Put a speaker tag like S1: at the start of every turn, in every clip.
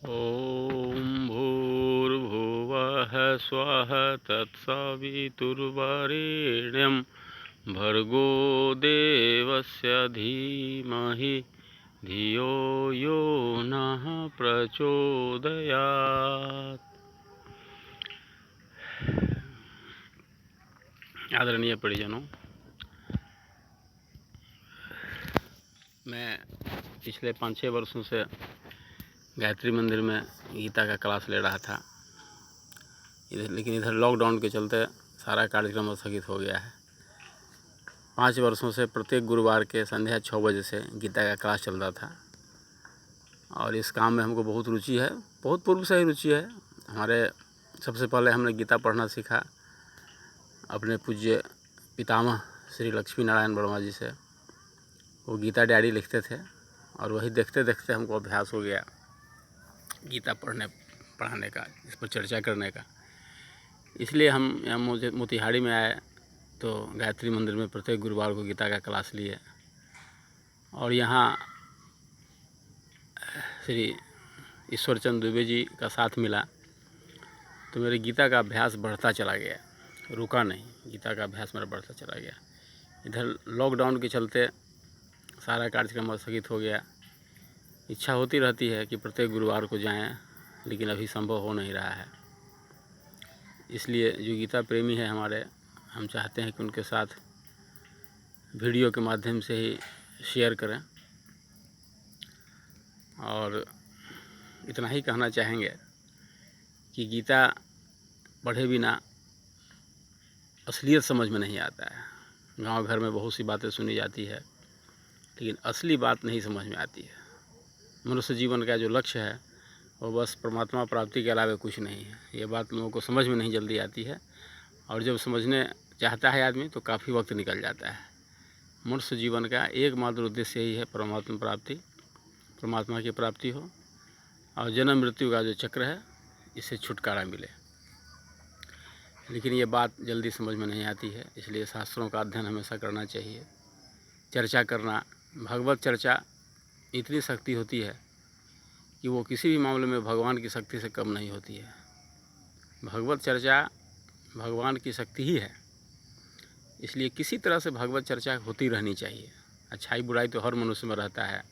S1: ॐ भूर्भुवः स्वः तत्सवितुर्वरेण्यं भर्गो देवस्य धीमहि धियो यो नः प्रचोदयात्। आदरणीय परिजनों, मैं पिछले 5-6 वर्षों से गायत्री मंदिर में गीता का क्लास ले रहा था। लेकिन इधर लॉकडाउन के चलते सारा कार्यक्रम स्थगित हो गया है। 5 वर्षों से प्रत्येक गुरुवार के संध्या 6 बजे से गीता का क्लास चल रहा था और इस काम में हमको बहुत रुचि है, बहुत पूर्व से ही रुचि है। हमारे सबसे पहले हमने गीता पढ़ना सीखा अपने पूज्य पितामह श्री लक्ष्मी नारायण वर्मा जी से। वो गीता डायरी लिखते थे और वही देखते देखते हमको अभ्यास हो गया गीता पढ़ाने का, इस पर चर्चा करने का। इसलिए हम यहाँ मोतिहारी में आए तो गायत्री मंदिर में प्रत्येक गुरुवार को गीता का क्लास लिए और यहाँ श्री ईश्वरचंद दुबे जी का साथ मिला तो मेरे गीता का अभ्यास बढ़ता चला गया, रुका नहीं। गीता का अभ्यास मेरा बढ़ता चला गया। इधर लॉकडाउन के चलते सारा कार्यक्रम स्थगित हो गया। इच्छा होती रहती है कि प्रत्येक गुरुवार को जाएं, लेकिन अभी संभव हो नहीं रहा है। इसलिए जो गीता प्रेमी है हमारे, हम चाहते हैं कि उनके साथ वीडियो के माध्यम से ही शेयर करें और इतना ही कहना चाहेंगे कि गीता पढ़े बिना असलियत समझ में नहीं आता है। गांव घर में बहुत सी बातें सुनी जाती है, लेकिन असली बात नहीं समझ में आती है। मनुष्य जीवन का जो लक्ष्य है वो बस परमात्मा प्राप्ति के अलावा कुछ नहीं है। ये बात लोगों को समझ में नहीं जल्दी आती है और जब समझने चाहता है आदमी तो काफ़ी वक्त निकल जाता है। मनुष्य जीवन का एकमात्र उद्देश्य यही है परमात्मा प्राप्ति, परमात्मा की प्राप्ति हो और जन्म मृत्यु का जो चक्र है इससे छुटकारा मिले। लेकिन ये बात जल्दी समझ में नहीं आती है, इसलिए शास्त्रों का अध्ययन हमेशा करना चाहिए। चर्चा करना, भगवत चर्चा इतनी शक्ति होती है कि वो किसी भी मामले में भगवान की शक्ति से कम नहीं होती है। भगवत चर्चा भगवान की शक्ति ही है, इसलिए किसी तरह से भगवत चर्चा होती रहनी चाहिए। अच्छाई बुराई तो हर मनुष्य में रहता है।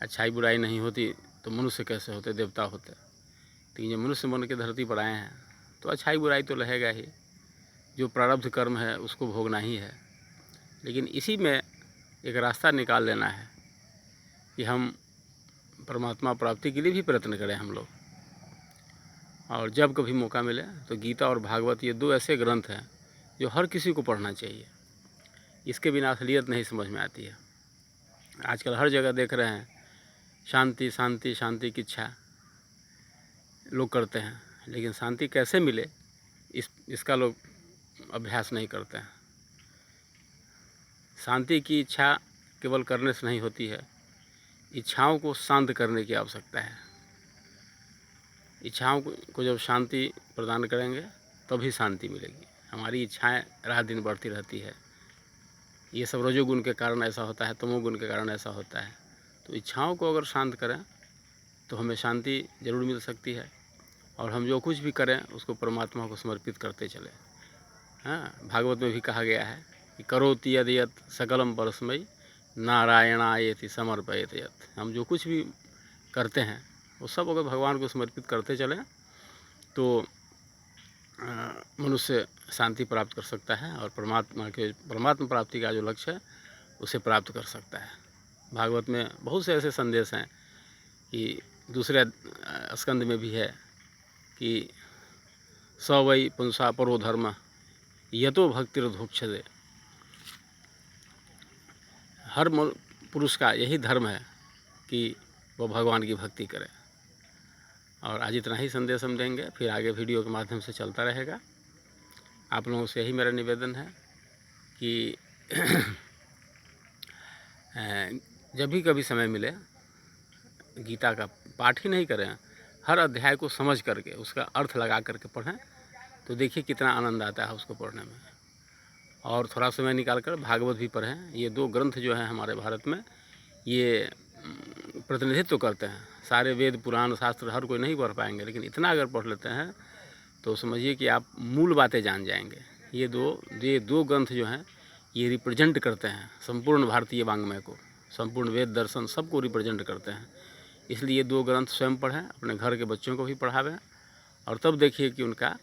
S1: अच्छाई बुराई नहीं होती तो मनुष्य कैसे होते, देवता होते। लेकिन जब मनुष्य बन के धरती पर आए हैं तो अच्छाई बुराई तो रहेगा ही। जो प्रारब्ध कर्म है उसको भोगना ही है। लेकिन इसी में एक रास्ता निकाल लेना है कि हम परमात्मा प्राप्ति के लिए भी प्रयत्न करें हम लोग। और जब कभी मौका मिले तो गीता और भागवत ये 2 ऐसे ग्रंथ हैं जो हर किसी को पढ़ना चाहिए। इसके बिना असलियत नहीं समझ में आती है। आजकल हर जगह देख रहे हैं शांति शांति शांति की इच्छा लोग करते हैं, लेकिन शांति कैसे मिले इसका लोग अभ्यास नहीं करते हैं। शांति की इच्छा केवल करने से नहीं होती है, इच्छाओं को शांत करने की आवश्यकता है। इच्छाओं को जब शांति प्रदान करेंगे तभी शांति मिलेगी। हमारी इच्छाएं रात दिन बढ़ती रहती है। ये सब रजोगुण के कारण ऐसा होता है, तमोगुण के कारण ऐसा होता है। तो इच्छाओं को अगर शांत करें तो हमें शांति जरूर मिल सकती है और हम जो कुछ भी करें उसको परमात्मा को समर्पित करते चले। हाँ, भागवत में भी कहा गया है कि करोति यदि यत् सकलम परस्मै नारायणायेति समर्पयेत यत्। हम जो कुछ भी करते हैं वो सब अगर भगवान को समर्पित करते चलें तो मनुष्य शांति प्राप्त कर सकता है और परमात्मा प्राप्ति का जो लक्ष्य है उसे प्राप्त कर सकता है। भागवत में बहुत से ऐसे संदेश हैं कि दूसरे स्कंद में भी है कि स वै पुंसा परो धर्म यतो भक्तिर्धोक्षते। हर पुरुष का यही धर्म है कि वो भगवान की भक्ति करे। और आज इतना ही संदेश हम देंगे, फिर आगे वीडियो के माध्यम से चलता रहेगा। आप लोगों से यही मेरा निवेदन है कि जब भी कभी समय मिले गीता का पाठ ही नहीं करें, हर अध्याय को समझ करके उसका अर्थ लगा करके पढ़ें तो देखिए कितना आनंद आता है उसको पढ़ने में। और थोड़ा समय निकाल कर भागवत भी पढ़ें। ये 2 ग्रंथ जो हैं हमारे भारत में, ये प्रतिनिधित्व करते हैं। सारे वेद पुराण शास्त्र हर कोई नहीं पढ़ पाएंगे, लेकिन इतना अगर पढ़ लेते हैं तो समझिए कि आप मूल बातें जान जाएंगे। ये दो ग्रंथ जो हैं ये रिप्रेजेंट करते हैं संपूर्ण भारतीय वाङ्मय को, संपूर्ण वेद दर्शन सबको रिप्रेजेंट करते हैं। इसलिए ये 2 ग्रंथ स्वयं पढ़ें, अपने घर के बच्चों को भी पढ़ावें, और तब देखिए कि उनका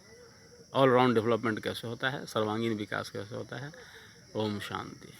S1: ऑल राउंड डेवलपमेंट कैसे होता है, सर्वांगीण विकास कैसे होता है। ओम शांति।